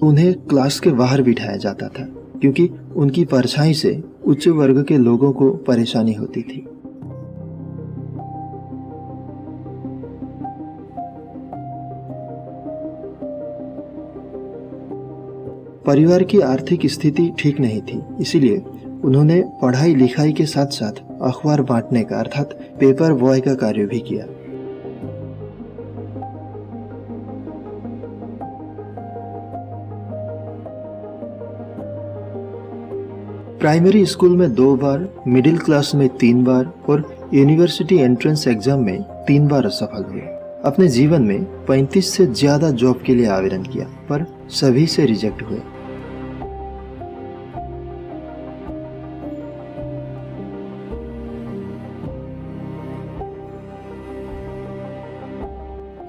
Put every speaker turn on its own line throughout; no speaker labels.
उन्हें क्लास के बाहर बिठाया जाता था क्योंकि उनकी परछाई से उच्च वर्ग के लोगों को परेशानी होती थी। परिवार की आर्थिक स्थिति ठीक नहीं थी, इसीलिए उन्होंने पढ़ाई लिखाई के साथ साथ अखबार बांटने का अर्थात पेपर बॉय का कार्य भी किया। प्राइमरी स्कूल में 2 बार, मिडिल क्लास में 3 बार और यूनिवर्सिटी एंट्रेंस एग्जाम में 3 बार असफल हुए। अपने जीवन में 35 से ज्यादा जॉब के लिए आवेदन किया, पर सभी से रिजेक्ट हुए।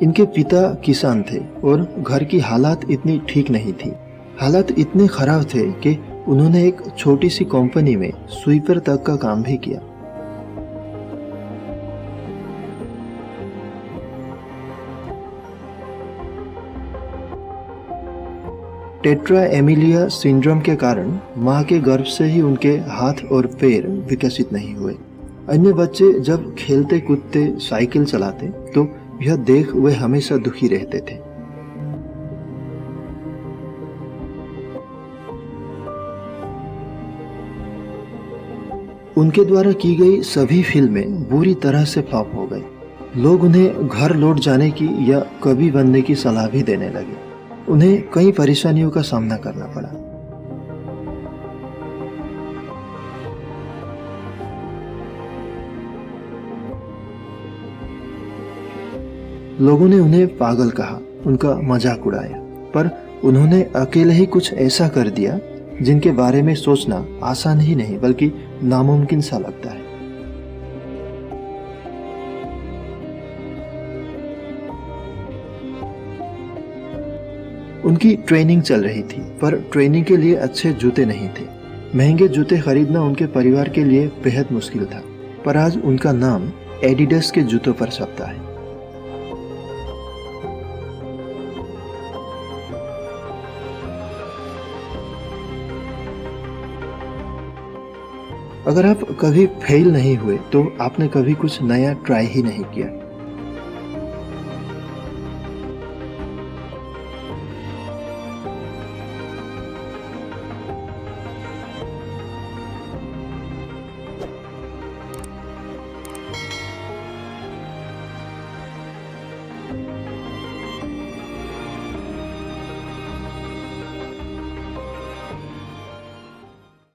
इनके पिता किसान थे और घर की हालात इतनी ठीक नहीं थी। हालात इतने खराब थे कि उन्होंने एक छोटी सी कंपनी में स्वीपर तक का काम भी किया। टेट्रा एमिलिया सिंड्रोम के कारण मां के गर्भ से ही उनके हाथ और पैर विकसित नहीं हुए। अन्य बच्चे जब खेलते कूदते साइकिल चलाते तो यह देख वे हमेशा दुखी रहते थे। उनके द्वारा की गई सभी फिल्में बुरी तरह से फ्लॉप हो गई। लोग उन्हें घर लौट जाने की या कवि बनने की सलाह भी देने लगे। उन्हें कई परेशानियों का सामना करना पड़ा। लोगों ने उन्हें पागल कहा, उनका मजाक उड़ाया, पर उन्होंने अकेले ही कुछ ऐसा कर दिया जिनके बारे में सोचना आसान ही नहीं बल्कि नामुमकिन सा लगता है। उनकी ट्रेनिंग चल रही थी, पर ट्रेनिंग के लिए अच्छे जूते नहीं थे। महंगे जूते खरीदना उनके परिवार के लिए बेहद मुश्किल था, पर आज उनका नाम एडिडास के जूतों पर छपता है। अगर आप कभी फेल नहीं हुए तो आपने कभी कुछ नया ट्राई ही नहीं किया।